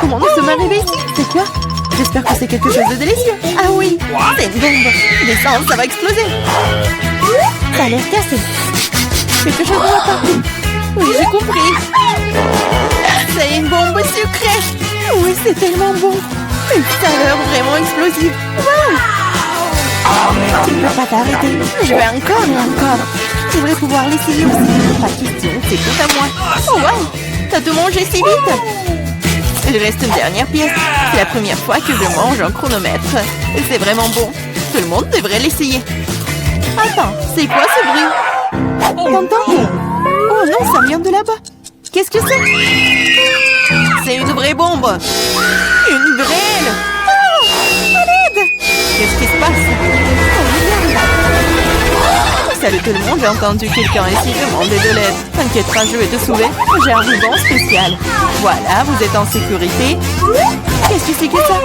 Comment nous sommes arrivés ici? C'est quoi? J'espère que c'est quelque chose de délicieux. Ah oui, c'est une bombe. Descends, ça va exploser. Ça a l'air cassé. Quelque chose ne va pas. Oui, j'ai compris. C'est une bombe sucrée. Oui, c'est tellement bon. Une saveur vraiment explosive. Wow! Tu ne peux pas t'arrêter. Je vais encore et encore. Tu devrais pouvoir l'essayer aussi. Pas question, c'est tout à moi. Oh wow! T'as tout mangé si vite? Il reste une dernière pièce. C'est la première fois que je mange un chronomètre. C'est vraiment bon. Tout le monde devrait l'essayer. Attends, c'est quoi ce bruit? T'entends? Oh non, ça vient de là-bas. Qu'est-ce que c'est? C'est une vraie bombe. Une grêle. Oh, à l'aide! Qu'est-ce qui se passe? Oh, regarde. Salut tout le monde, j'ai entendu quelqu'un ici demander de l'aide. T'inquiète pas, je vais te sauver. J'ai un ruban spécial. Voilà, vous êtes en sécurité. Qu'est-ce que c'est que ça?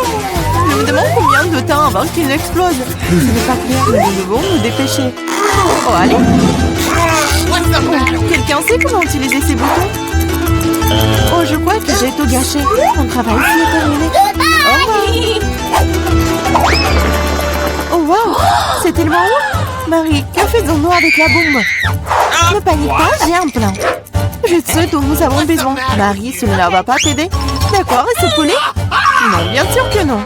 Je me demande combien de temps avant qu'il n'explose. Ce n'est pas clair, mais nous devons nous dépêcher. Oh, allez. Oh, quelqu'un sait comment utiliser ces boutons? Oh, je crois que j'ai tout gâché. Mon travail ici est terminé. Au revoir. Oh, wow. C'est tellement haut. Marie, que faisons-nous avec la bombe? Ne panique pas, j'ai un plan. Je sais dont nous avons besoin. Marie, cela ne va pas t'aider? D'accord, et ce poulet? Non, bien sûr que non.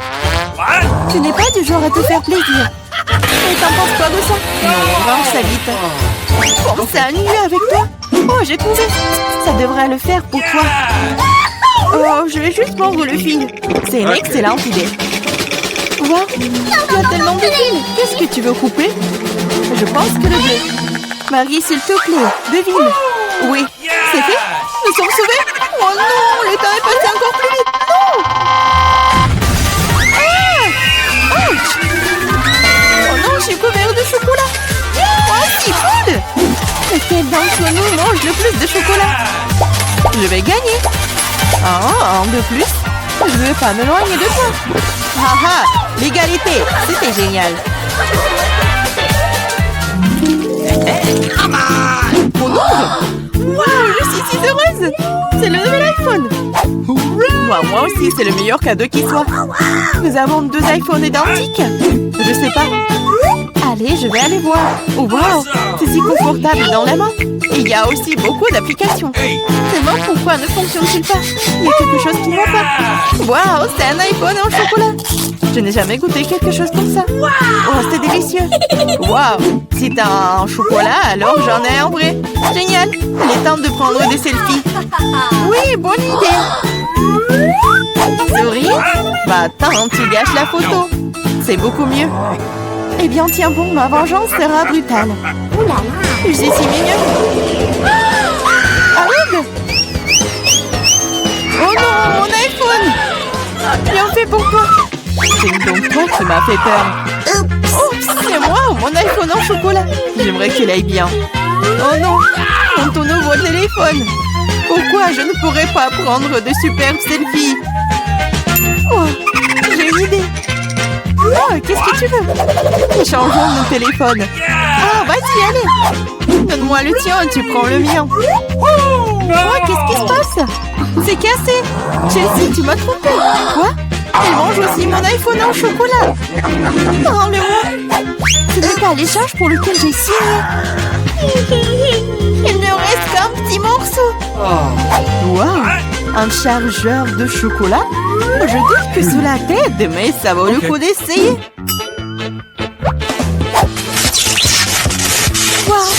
Tu n'es pas du genre à te faire plaisir. Et t'en penses quoi de ça? Non, range ça vite. Comme ça, mieux avec toi? Oh, j'ai trouvé. Ça devrait le faire pour toi. Oh, je vais juste mordre le fil. C'est une excellente idée. Wow, il y a tellement de fils. Qu'est-ce que tu veux couper? Je pense que le bleu. Marie, s'il te plaît, devine. Oui, c'est fait. Nous sommes sauvés. Oh non, le temps est passé encore plus vite. Non. Ah! Ouch! Oh non, je suis couvert de chocolat. Oh, c'est cool. Lequel d'entre nous mange le plus de chocolat? Je vais gagner. Ah, un de plus. Je ne veux pas m'éloigner de toi. Ah ah, l'égalité, c'était génial. Oh non! Wow, je suis si heureuse! C'est le nouvel iPhone! Moi aussi, c'est le meilleur cadeau qui soit. Nous avons 2 iPhones identiques. Je sais pas. Allez, je vais aller voir. Oh wow, c'est si confortable dans la main. Et il y a aussi beaucoup d'applications. Seulement, pourquoi ne fonctionne-t-il pas? Il y a quelque chose qui ne va pas. Wow, c'est un iPhone en chocolat. Je n'ai jamais goûté quelque chose comme ça. Oh, c'est délicieux. Wow, si t'as un chocolat, alors j'en ai un vrai. Génial. Il est temps de prendre des selfies. Oui, bonne idée. Souris? Bah attends, tu gâches la photo. C'est beaucoup mieux. Eh bien, tiens bon, ma vengeance sera brutale. Ouh là là. C'est si mignon. Arrête! Oh non, mon iPhone! Bien fait pour toi. C'est donc toi qui m'as fait peur. Oh, c'est moi ou mon iPhone en chocolat? J'aimerais qu'il aille bien. Oh non, mon nouveau téléphone. Pourquoi je ne pourrais pas prendre de superbes selfies? Oh, j'ai une idée. Oh, qu'est-ce que tu veux? Échangeons nos téléphones. Ah, vas-y, allez. Donne-moi le tien, tu prends le mien. Oh, qu'est-ce qui se passe? C'est cassé. Chelsea, tu m'as trompé. Quoi? Elle mange aussi mon iPhone en chocolat. Rends-le-moi. Ce n'est pas l'échange pour lequel j'ai signé. Il ne reste qu'un petit morceau. Wow, un chargeur de chocolat? Je doute que cela t'aide, mais ça vaut le coup d'essayer. Wow,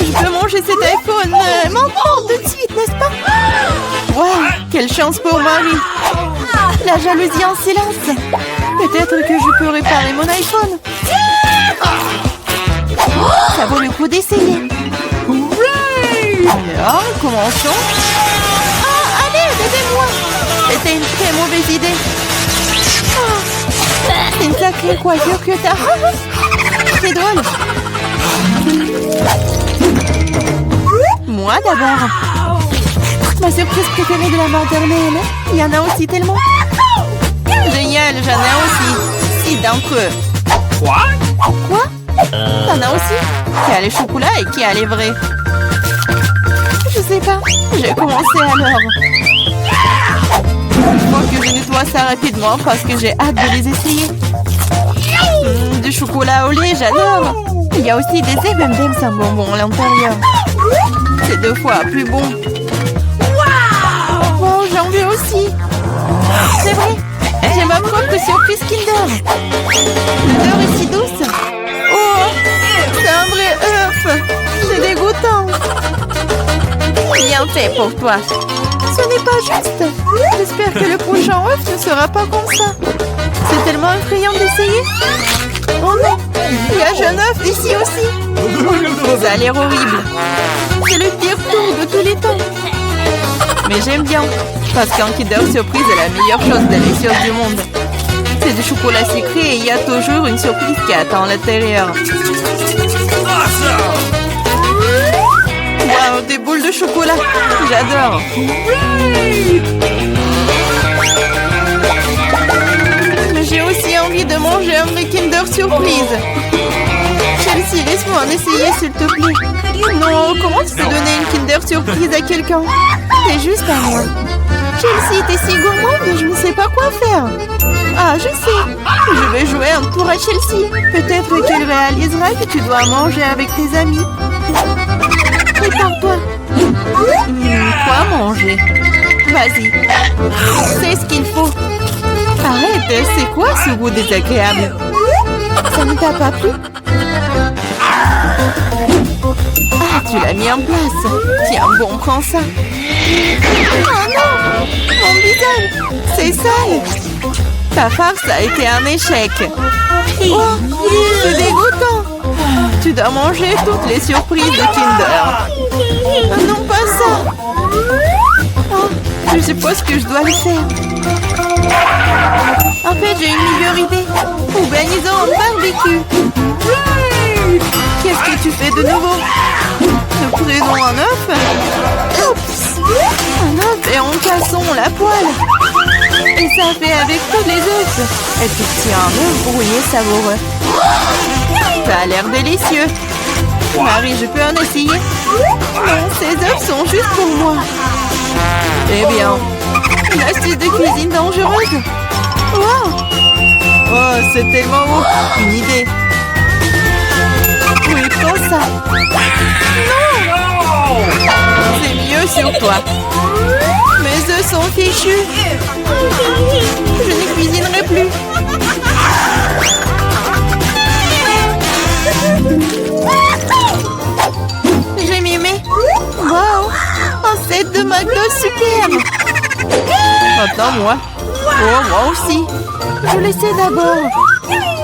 je peux manger cet iPhone maintenant tout de suite, n'est-ce pas? Wow, quelle chance pour Marie. La jalousie en silence. Peut-être que je peux réparer mon iPhone. Ça vaut le coup d'essayer. Alors, commençons. Ah, allez, aidez-moi. C'était une très mauvaise idée. Oh, c'est une sacrée coiffure que t'as. C'est drôle. Moi d'abord. Ma surprise préférée de la maternelle. Il y en a aussi tellement. Génial, j'en ai aussi. 6 d'entre eux. Quoi? T'en as aussi? Qui a les chocolats et qui a les vrais? Je sais pas. J'ai commencé alors. Je crois que je ne toi ça rapidement parce que j'ai hâte de les essayer. Du chocolat au lait, j'adore. Il y a aussi des M&M's sans bonbons à l'intérieur. C'est 2 fois plus bon. Oh, j'en veux aussi. C'est vrai, j'ai ma propre surprise Kinder. L'odeur est si douce. Oh, c'est un vrai œuf. C'est dégoûtant. Bien fait pour toi. Ce n'est pas juste. J'espère que le prochain œuf ne sera pas comme ça. C'est tellement effrayant d'essayer. Oh non, il y a jeune œuf ici aussi. Ça a l'air horrible. C'est le pire tour de tous les temps. Mais j'aime bien, parce qu'un Kinder Surprise est la meilleure chose délicieuse du monde. C'est du chocolat sucré et il y a toujours une surprise qui attend à l'intérieur. Wow, des boules de chocolat. J'adore. Mais j'ai aussi envie de manger un vrai Kinder Surprise. Chelsea, laisse-moi en essayer s'il te plaît. Non, comment tu peux donner une Kinder Surprise à quelqu'un? C'est juste à moi. Chelsea, t'es si gourmande, je ne sais pas quoi faire. Ah, je sais. Je vais jouer un tour à Chelsea. Peut-être qu'elle réalisera que tu dois manger avec tes amis. Prépare-toi. Quoi manger? Vas-y. C'est ce qu'il faut. Arrête, c'est quoi ce goût désagréable? Ça ne t'a pas plu? Ah, tu l'as mis en place. Tiens, bon, prends ça. Oh non! Mon visage! C'est sale! Ta farce a été un échec. Oh, c'est dégoûtant! Tu dois manger toutes les surprises de Kinder. Non, pas ça! Oh, je suppose que je dois le faire. En fait, j'ai une meilleure idée. Organisons un barbecue. Qu'est-ce que tu fais de nouveau? Nous prenons un œuf. Oups! Un œuf et en cassons la poêle. Et ça fait avec tous les œufs. Et puis tiens, un œuf brouillé savoureux. Ça a l'air délicieux. Marie, je peux en essayer? Non, ces œufs sont juste pour moi. Eh bien, une astuce de cuisine dangereuse. Wow! Oh, c'est tellement beau. Une idée. Oui, prends ça. Non! C'est mieux sur toi. Mes œufs sont fichus. Je ne cuisinerai plus. J'ai mimé. Wow! Un set de McDo superbe. Maintenant, moi. Oh, moi aussi. Je le sais d'abord.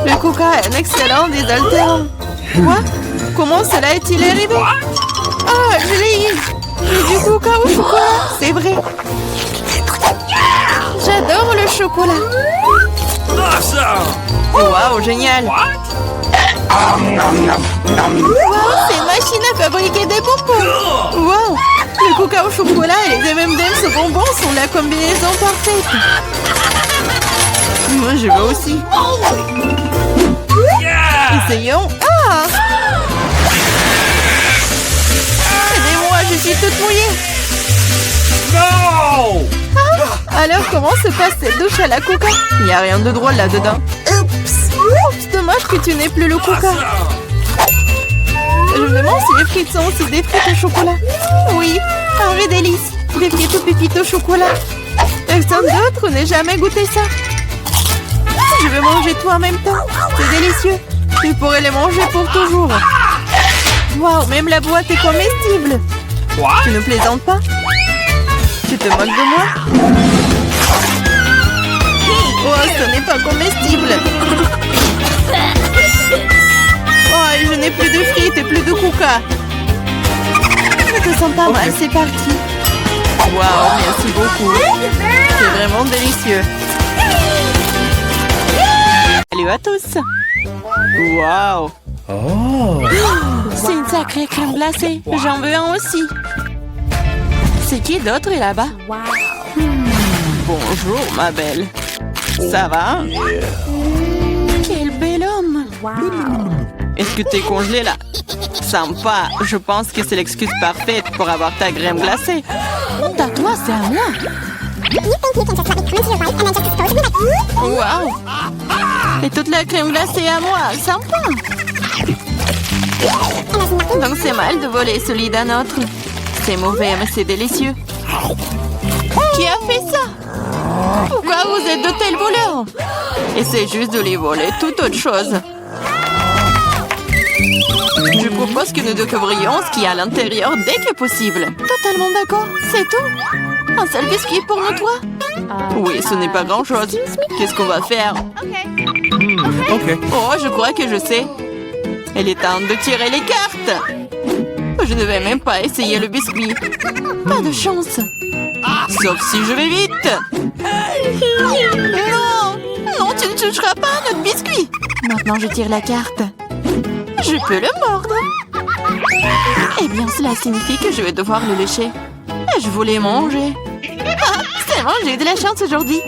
Le coca est un excellent désaltérant. Quoi? Comment cela est-il arrivé? Ah, je l'ai eu. Du coca au chocolat, c'est vrai. J'adore le chocolat. Wow, génial. Wow, c'est une machine à fabriquer des bonbons. Wow, le coca au chocolat et les M&M's au bonbons sont la combinaison parfaite. Moi, je veux aussi. Essayons. Ah! Aidez-moi, je suis toute mouillée. No! Ah, alors, comment se passe cette douche à la coca? Il n'y a rien de drôle là-dedans. Oups, dommage que tu n'aies plus le coca. Je me demande si les frites sont aussi des frites au chocolat. Oui, un vrai délice. Des frites aux pépites au chocolat. Personne d'autre n'ait jamais goûté ça. Je vais manger tout en même temps. C'est délicieux. Tu pourrais les manger pour toujours. Waouh, même la boîte est comestible. Tu ne plaisantes pas? Tu te moques de moi? Oh, ce n'est pas comestible. Oh, je n'ai plus de frites et plus de coca. Ça te sent pas mal, c'est parti. Waouh, merci beaucoup. C'est vraiment délicieux. Salut à tous. Waouh. Oh. C'est une sacrée crème glacée. J'en veux un aussi. C'est qui d'autre est là-bas? Bonjour, ma belle. Ça va? Quel bel homme. Est-ce que t'es congelé là? Sympa. Je pense que c'est l'excuse parfaite pour avoir ta crème glacée. Honte à toi, c'est à moi. Waouh! Et toute la crème glacée à moi, sympa! Donc c'est mal de voler celui d'un autre. C'est mauvais, mais c'est délicieux. Qui a fait ça? Pourquoi vous êtes de tels voleurs? Essayez juste de les voler, toute autre chose. Je propose que nous découvrions ce qu'il y a à l'intérieur dès que possible. Totalement d'accord, c'est tout. Un seul biscuit pour nous trois? Oui, ce n'est pas grand-chose. Qu'est-ce qu'on va faire? Ok. Oh, je crois que je sais. Il est temps de tirer les cartes. Je ne vais même pas essayer le biscuit. Pas de chance. Sauf si je vais vite. Non! Non, tu ne toucheras pas à notre biscuit. Maintenant, je tire la carte. Je peux le mordre. Eh bien, cela signifie que je vais devoir le lécher. Je voulais manger. Ah, c'est bon, j'ai eu de la chance aujourd'hui.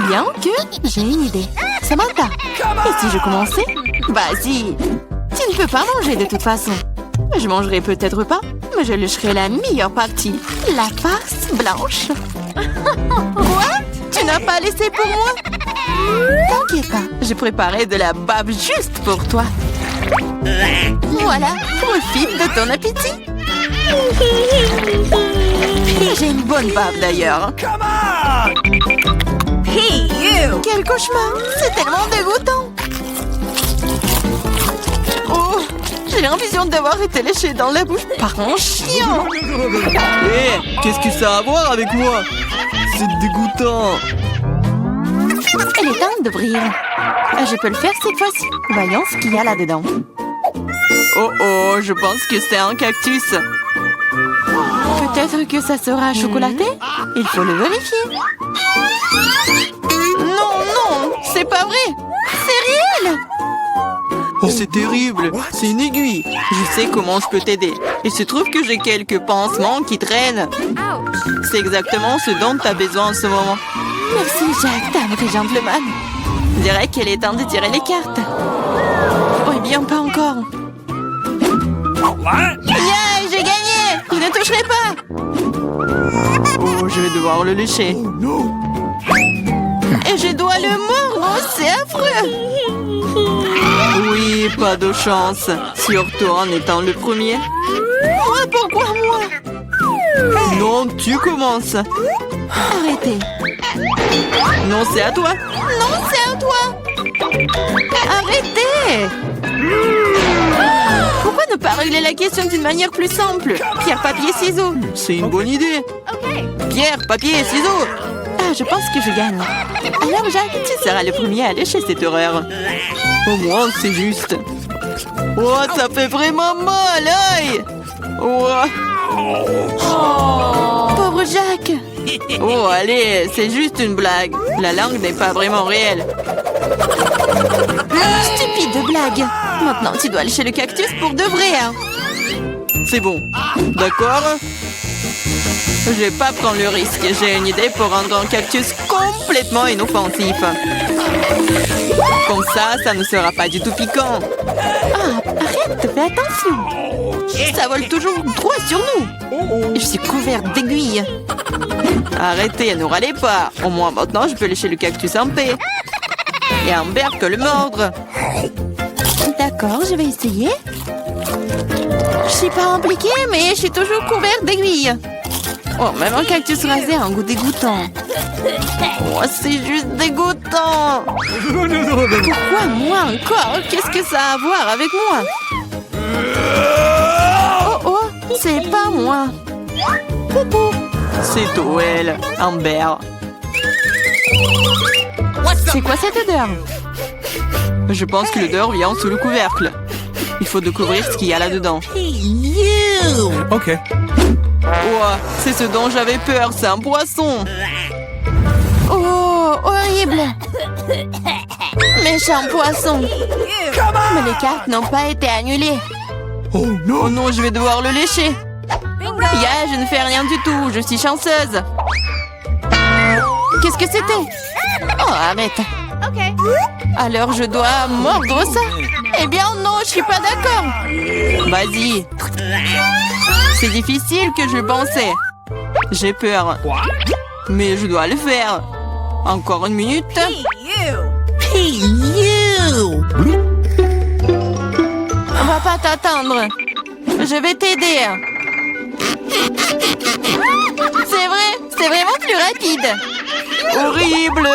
Bien que j'ai une idée. Samantha, et si je commençais? Vas-y. Tu ne peux pas manger de toute façon. Je mangerai peut-être pas, mais je lécherai la meilleure partie. La farce blanche. Quoi? Tu n'as pas laissé pour moi? T'inquiète pas, j'ai préparé de la bave juste pour toi. Voilà, profite de ton appétit. J'ai une bonne bave d'ailleurs. Hey, you! Quel cauchemar! C'est tellement dégoûtant! Oh! J'ai l'impression d'avoir été léchée dans la bouche par un chien! Hé, qu'est-ce que ça a à voir avec moi? C'est dégoûtant. Il est temps d'ouvrir. Je peux le faire cette fois-ci. Voyons ce qu'il y a là-dedans. Oh oh, je pense que c'est un cactus. Peut-être que ça sera chocolaté? Il faut le vérifier. Non, non! C'est pas vrai! C'est réel! Oh, c'est terrible. C'est une aiguille. Je sais comment je peux t'aider. Il se trouve que j'ai quelques pansements qui traînent. C'est exactement ce dont tu as besoin en ce moment. Merci, Jack, dame et gentleman. Je dirais qu'il est temps de tirer les cartes. Oh, eh bien, pas encore. Yeah, j'ai gagné! Je ne toucherai pas! Oh, je vais devoir le lécher. Et je dois le mordre! Oh, c'est affreux! Oui, pas de chance. Surtout en étant le premier. Moi, pourquoi moi? Non, tu commences. Arrêtez! Non, c'est à toi. Non, c'est à toi! Arrêtez! Pourquoi ne pas régler la question d'une manière plus simple? Pierre, papier, ciseaux. C'est une bonne idée. Pierre, papier, ciseaux. Ah, je pense que je gagne. Alors, Jacques, tu seras le premier à lécher cette horreur. Au moins, c'est juste. Oh, ça fait vraiment mal, aïe. Oh. Pauvre Jacques! Oh, allez, c'est juste une blague. La langue n'est pas vraiment réelle. Stupide blague! Maintenant, tu dois lécher le cactus pour de vrai, hein? C'est bon. D'accord? Je vais pas prendre le risque. J'ai une idée pour rendre un cactus complètement inoffensif. Comme ça ne sera pas du tout piquant. Ah, arrête, fais attention! Ça vole toujours droit sur nous! Je suis couverte d'aiguilles. Arrêtez, ne râlez pas. Au moins maintenant, je peux lécher le cactus en paix. Et Amber peut le mordre. D'accord, je vais essayer. Je suis pas impliquée, mais je suis toujours couverte d'aiguilles. Oh, même un cactus rasé a un goût dégoûtant. Oh, c'est juste dégoûtant. Pourquoi moi encore? Qu'est-ce que ça a à voir avec moi? Oh, oh, c'est pas moi. Poupou. C'est Toel, Amber. C'est quoi cette odeur? Je pense que l'odeur vient sous le couvercle. Il faut découvrir ce qu'il y a là-dedans. Ok. Oh, c'est ce dont j'avais peur, c'est un poisson. Oh, horrible! Méchant poisson! Mais les cartes n'ont pas été annulées. Oh no! Oh non, je vais devoir le lécher. Yeah, je ne fais rien du tout, je suis chanceuse. Qu'est-ce que c'était? Oh, arrête! Alors je dois mordre ça? Eh bien non, je suis pas d'accord! Vas-y. C'est difficile que je pensais. J'ai peur. Mais je dois le faire. Encore une minute. Hey, you! On va pas t'attendre. Je vais t'aider. C'est vrai, c'est vraiment plus rapide. Horrible.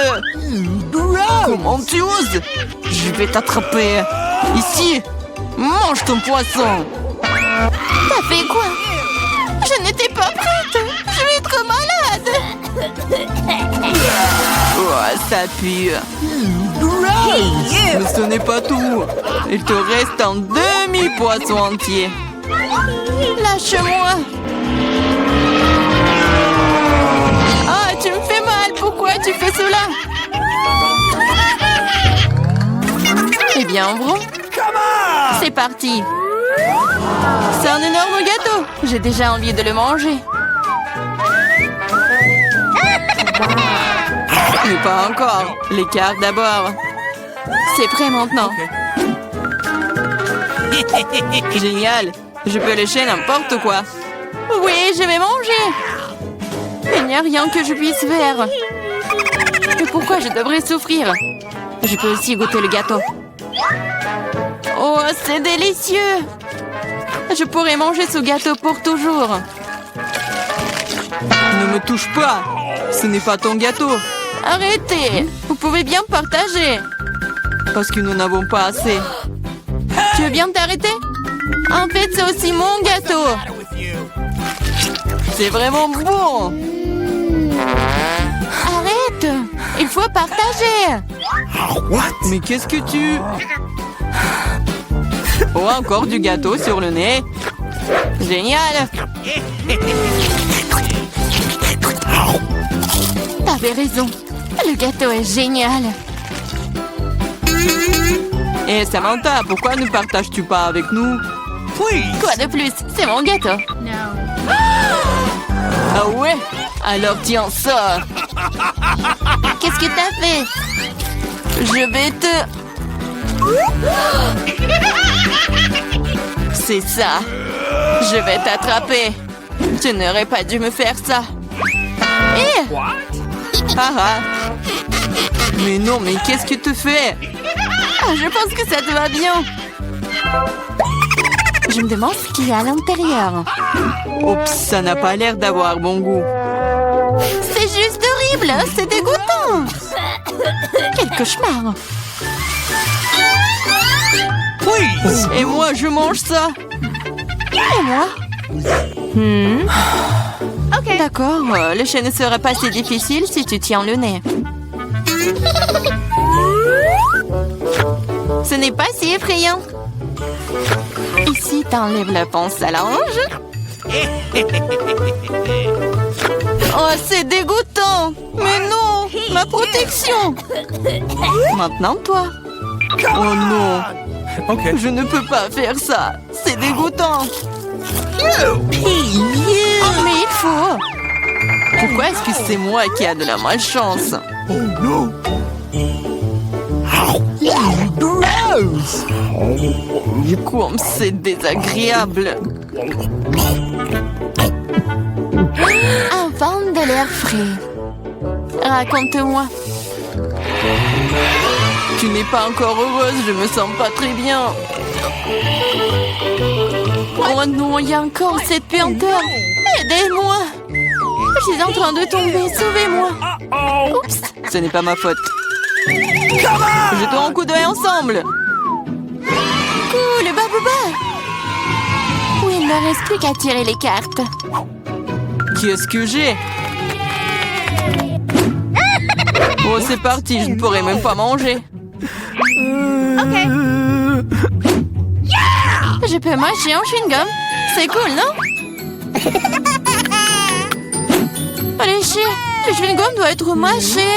Comment tu oses? Je vais t'attraper. Ici, mange ton poisson. T'as fait quoi? Je n'étais pas prête. Je vais être malade. Oh, ça pue. Mais ce n'est pas tout. Il te reste un demi-poisson entier. Lâche-moi. Ah, tu me fais mal. Pourquoi tu fais cela? Eh bien, ouvrons. C'est parti. C'est un énorme gâteau. J'ai déjà envie de le manger. Mais pas encore. Les cartes d'abord. C'est prêt maintenant. Génial. Je peux lécher n'importe quoi. Oui, je vais manger. Il n'y a rien que je puisse faire. Mais pourquoi je devrais souffrir? Je peux aussi goûter le gâteau. Oh, c'est délicieux. Je pourrais manger ce gâteau pour toujours. Ne me touche pas. Ce n'est pas ton gâteau. Arrêtez. Vous pouvez bien partager. Parce que nous n'avons pas assez. Tu veux bien t'arrêter? En fait, c'est aussi mon gâteau. C'est vraiment bon. Arrête. Il faut partager. Mais qu'est-ce que tu... Oh, encore du gâteau sur le nez. Génial. T'avais raison. Le gâteau est génial. Et Samantha, pourquoi ne partages-tu pas avec nous? Quoi de plus? C'est mon gâteau. Ah ouais? Alors tiens ça. Qu'est-ce que t'as fait? Je vais te... C'est ça. Je vais t'attraper. Tu n'aurais pas dû me faire ça. Eh! Ah ah. Mais non, mais qu'est-ce que tu fais? Ah, je pense que ça te va bien. Je me demande ce qu'il y a à l'intérieur. Oups, ça n'a pas l'air d'avoir bon goût. C'est juste horrible, c'est dégoûtant. Quel cauchemar. Et moi, je mange ça. Et moi? Ok. D'accord, lécher ne sera pas si difficile si tu tiens le nez. Ce n'est pas si effrayant. Ici, t'enlèves la pince à linge. Oh, c'est dégoûtant. Mais non, ma protection. Maintenant, toi. Oh non. Okay. Je ne peux pas faire ça. C'est dégoûtant. Oh, mais il faut. Pourquoi est-ce que c'est moi qui a de la malchance? Oh no! Comme c'est désagréable. Un vent de l'air frais. Raconte-moi. Tu n'es pas encore heureuse, je me sens pas très bien. Oh non, il y a encore cette puanteur. Aidez-moi. Je suis en train de tomber, sauvez-moi. Oups, ce n'est pas ma faute. Jetons un coup d'œil ensemble. Cool, babouba. Oui, il ne reste plus qu'à tirer les cartes. Qu'est-ce que j'ai? Oh, c'est parti, je ne pourrai même pas manger. Ok. Je peux mâcher un chewing-gum. C'est cool, non? Allez, chier. Le chewing-gum doit être mâché.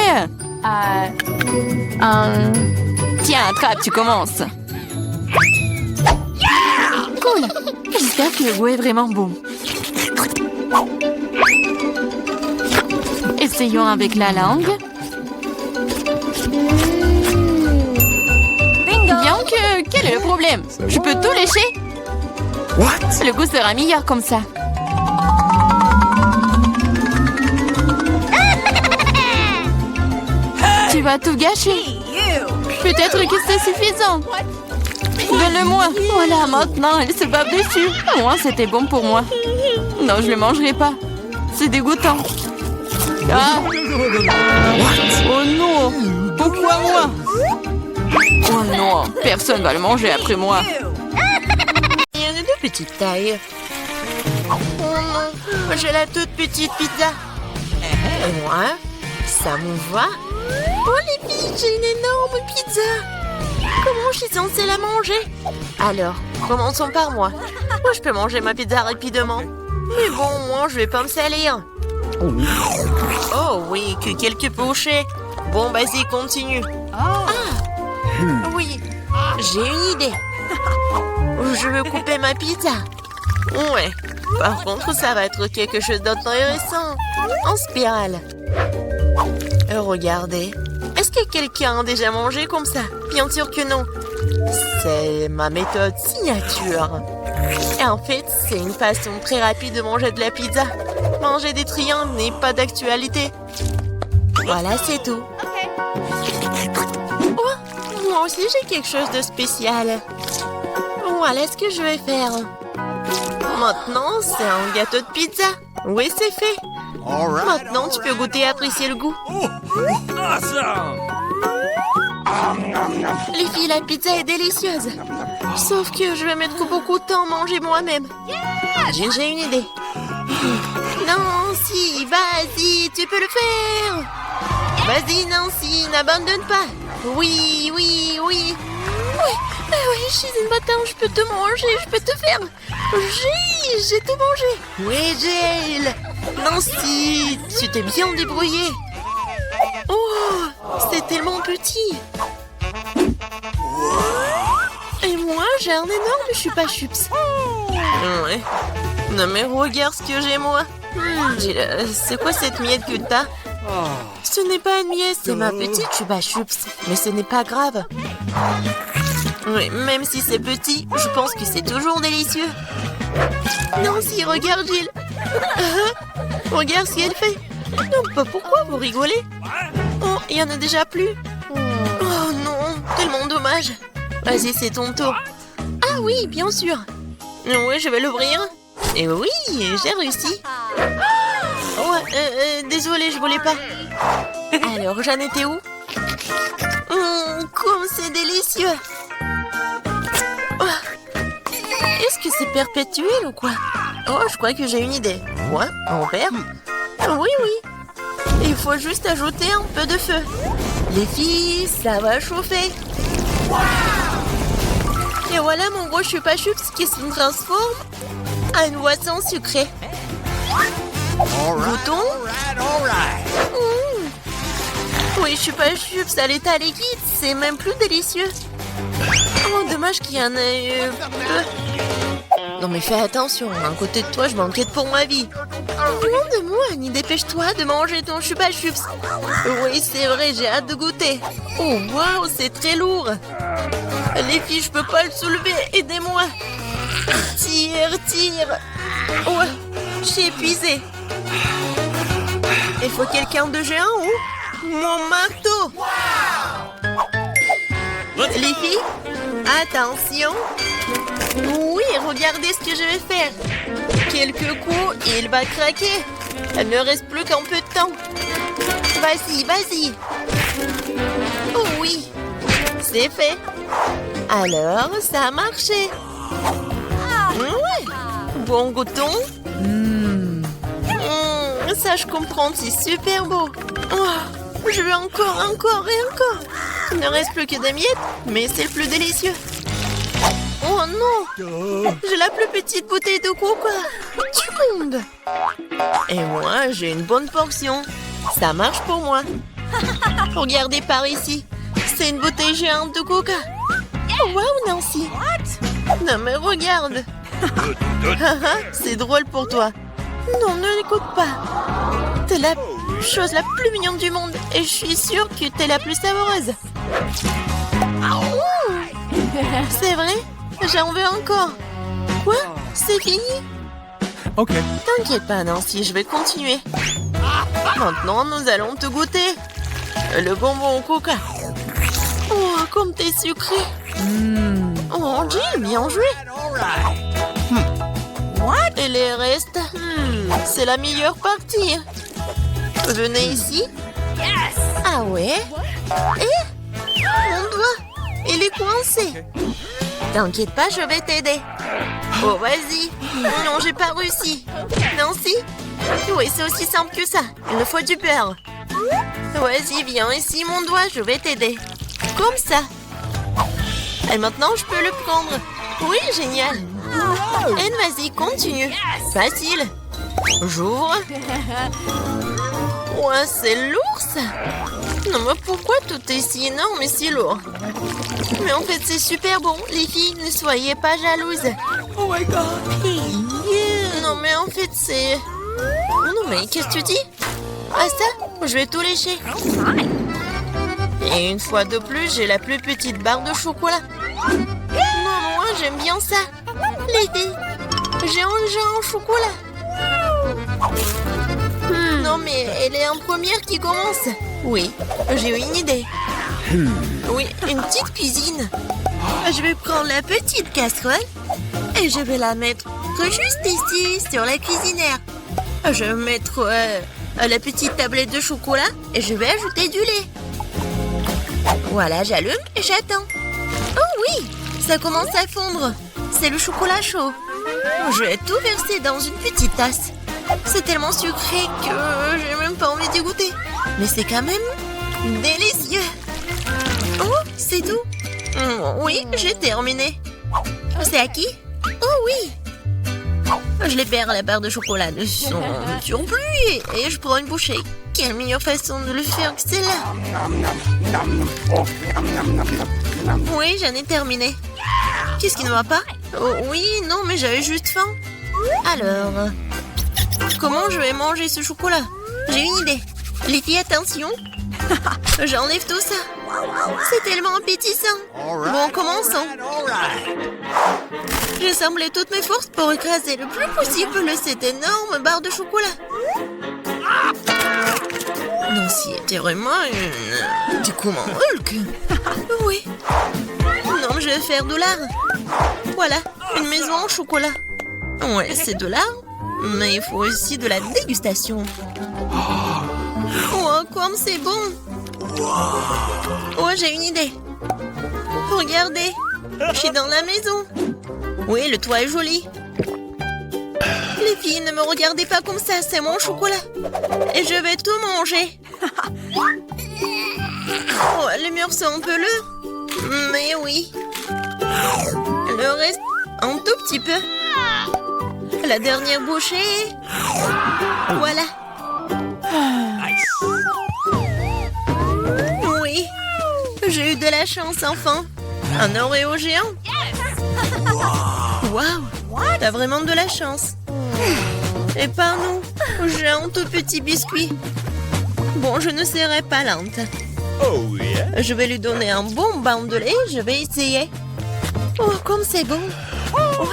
Tiens, attrape, tu commences. Cool. J'espère que le goût est vraiment bon. Essayons avec la langue. Bien que... Quel est le problème? Je peux tout lécher? What? Le goût sera meilleur comme ça. vas tout gâcher. Peut-être que c'est suffisant. Donne-le-moi. Voilà, maintenant, elle se bave dessus. Au moins, c'était bon pour moi. Non, je ne le mangerai pas. C'est dégoûtant. Ah. Oh non. Pourquoi moi? Oh non, personne va le manger après moi. Il y en a de petite taille. Oh non, j'ai la toute petite pizza. Et moi, ça me va. Oh les filles, j'ai une énorme pizza. Comment je suis censée la manger? Alors, commençons par moi. Moi, je peux manger ma pizza rapidement. Mais bon, moi, je vais pas me salir. Oh oui, que quelques pochés. Bon, vas-y, continue. Ah, oui, j'ai une idée. Je veux couper ma pizza. Ouais, par contre, ça va être quelque chose d'intéressant. En spirale. Regardez. Est-ce que quelqu'un a déjà mangé comme ça? Bien sûr que non. C'est ma méthode signature. Et en fait, c'est une façon très rapide de manger de la pizza. Manger des triangles n'est pas d'actualité. Voilà, c'est tout. Oh, moi aussi, j'ai quelque chose de spécial. Voilà ce que je vais faire. Maintenant, c'est un gâteau de pizza. Oui, c'est fait. All right. Maintenant, tu peux goûter et apprécier le goût. Awesome. Les filles, la pizza est délicieuse. Sauf que je vais mettre beaucoup de temps à manger moi-même. J'ai une idée. Nancy, vas-y, tu peux le faire. Vas-y, Nancy, n'abandonne pas. Oui, oui, oui. Oui, je suis une bâtarde, je peux te manger, je peux te faire. J'ai tout mangé. Oui, Jill. Nancy, tu t'es bien débrouillée. Oh, c'est tellement petit. Et moi, j'ai un énorme chupa-chups. Ouais. Non mais regarde ce que j'ai moi. Jill, c'est quoi cette miette que t'as? Ce n'est pas une miette, c'est ma petite chupa-chups. Mais ce n'est pas grave. Oui, même si c'est petit, je pense que c'est toujours délicieux. Nancy, regarde Jill. Regarde ce qu'elle fait. Non, pas pourquoi vous rigolez? Oh, il y en a déjà plus. Oh non, tellement dommage. Vas-y, c'est ton tour. Ah oui, bien sûr. Oui, je vais l'ouvrir. Et oui, j'ai réussi. Ouais, désolée, je voulais pas. Alors, j'en étais où? Comme c'est délicieux. Est-ce que c'est perpétuel ou quoi? Oh, je crois que j'ai une idée. Quoi? En verre? Oui, oui. Il faut juste ajouter un peu de feu. Les filles, ça va chauffer. Et voilà mon gros chupa-chups qui se transforme en une boisson sucrée. Goûtons. Oui, chupa-chups à l'état liquide, c'est même plus délicieux. Oh, dommage qu'il y en ait peu. Non mais fais attention, à côté de toi, je m'inquiète pour ma vie. Loin de moi, Annie, dépêche-toi de manger ton chupa-chups. Oui, c'est vrai, j'ai hâte de goûter. Oh, waouh, c'est très lourd. Les filles, je peux pas le soulever, aidez-moi. Tire. Oh, j'ai épuisé. Il faut quelqu'un de géant ou mon marteau. Les filles, attention. Oui, regardez ce que je vais faire. Quelques coups et il va craquer. Il ne reste plus qu'un peu de temps. Vas-y. Oh oui, c'est fait. Alors, ça a marché. Ouais. Bon, goûtons. Ça, je comprends, c'est super beau. Oh, je veux encore. Il ne reste plus que des miettes, mais c'est le plus délicieux. Oh non! J'ai la plus petite bouteille de coca du monde. Et moi, j'ai une bonne portion. Ça marche pour moi. Regardez par ici. C'est une bouteille géante de coca. Oh, waouh, Nancy. Non, mais regarde. C'est drôle pour toi. Non, ne l'écoute pas. T'es la chose la plus mignonne du monde et je suis sûre que t'es la plus savoureuse. C'est vrai? J'en veux encore. Quoi? C'est fini? Ok. T'inquiète pas, Nancy, je vais continuer. Maintenant, nous allons te goûter. Le bonbon au coca. Oh, comme t'es sucré. Oh, Jill, bien joué. Et les restes? C'est la meilleure partie. Venez ici. Ah ouais? Et mon doigt, il est coincé. T'inquiète pas, je vais t'aider. Oh, vas-y. Non, j'ai pas réussi. Non, si? Oui, c'est aussi simple que ça. Il me faut du beurre. Vas-y, viens ici, mon doigt, je vais t'aider. Comme ça. Et maintenant, je peux le prendre. Oui, génial. Et vas-y, continue. Facile. J'ouvre. Ouais, c'est lourd, ça. Non, mais pourquoi tout est si énorme et si lourd? Mais en fait, c'est super bon. Les filles, ne soyez pas jalouses. Oh my god. Non, mais en fait, c'est... Non, mais qu'est-ce que tu dis? Ah, ça? Je vais tout lécher. Et une fois de plus, j'ai la plus petite barre de chocolat. Non, moi, j'aime bien ça. Les filles, j'ai un chocolat. Non, mais elle est en première qui commence. Oui, j'ai eu une idée. Oui, une petite cuisine. Je vais prendre la petite casserole et je vais la mettre juste ici, sur la cuisinière. Je vais mettre la petite tablette de chocolat et je vais ajouter du lait. Voilà, j'allume et j'attends. Oh oui, ça commence à fondre. C'est le chocolat chaud. Je vais tout verser dans une petite tasse. C'est tellement sucré que j'ai même pas envie d'y goûter. Mais c'est quand même délicieux. Oh, c'est tout. Oui, j'ai terminé. C'est à qui? Oh oui. Je libère la barre de chocolat de son surplus et je prends une bouchée. Quelle meilleure façon de le faire que celle-là? Oui, j'en ai terminé. Qu'est-ce qui ne va pas? Oh, oui, non, mais j'avais juste faim. Alors, comment je vais manger ce chocolat? J'ai une idée. Les filles, attention. J'enlève tout ça. C'est tellement appétissant. Bon, commençons. J'ai semblé toutes mes forces pour écraser le plus possible cette énorme barre de chocolat. Nancy était vraiment une... Du coup, mon Hulk. Oui. Non, je vais faire de l'art. Voilà, une maison en chocolat. Ouais, c'est de l'art, mais il faut aussi de la dégustation. Oh, comme c'est bon. Oh, j'ai une idée. Regardez, je suis dans la maison. Oui, le toit est joli. Les filles, ne me regardez pas comme ça, c'est mon chocolat. Et je vais tout manger. Oh, les murs sont un peu lourds. Mais oui. Le reste, un tout petit peu. La dernière bouchée. Voilà. Oui. J'ai eu de la chance, enfin. Un Oreo géant. Waouh. T'as vraiment de la chance. Et pas nous. J'ai un tout petit biscuit. Bon, je ne serai pas lente. Oh yeah. Je vais lui donner un bon bain de lait. Je vais essayer. Oh, comme c'est bon. Oh,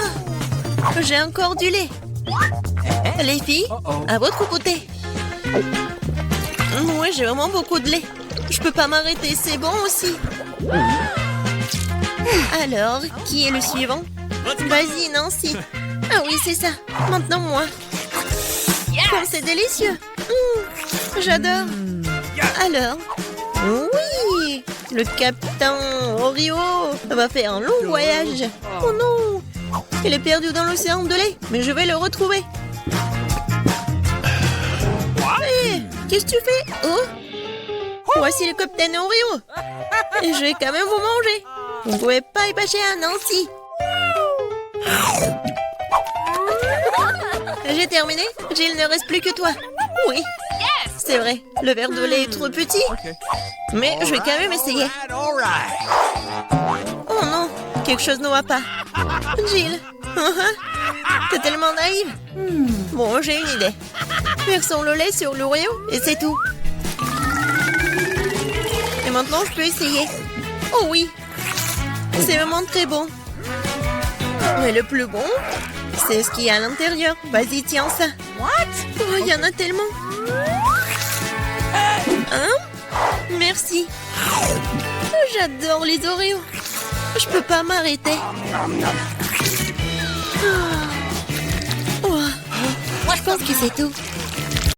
j'ai encore du lait. Les filles, à votre côté. Oui, j'ai vraiment beaucoup de lait. Je peux pas m'arrêter, c'est bon aussi. Alors, qui est le suivant? Vas-y, Nancy. Ah oui, c'est ça. Maintenant, moi. Comme c'est délicieux. J'adore. Alors, oui, le capitaine Oreo va faire un long voyage. Oh non, il est perdu dans l'océan de lait, mais je vais le retrouver. Hé, qu'est-ce que tu fais? Oh, voici le capitaine Oreo. Et je vais quand même vous manger. Vous ne pouvez pas y bâcher à Nancy. J'ai terminé. Jill, ne reste plus que toi. Oui. C'est vrai, le verre de lait est trop petit. Mais je vais quand même essayer. Oh non, quelque chose ne va pas. Jill, t'es tellement naïve. Bon, j'ai une idée. Versons le lait sur l'Oreo et c'est tout. Et maintenant, je peux essayer. Oh oui, c'est vraiment très bon. Mais le plus bon, c'est ce qu'il y a à l'intérieur. Vas-y, tiens ça. Oh, il y en a tellement. Hein? Merci. J'adore les Oreos. Je peux pas m'arrêter. Oh. Je pense que c'est tout.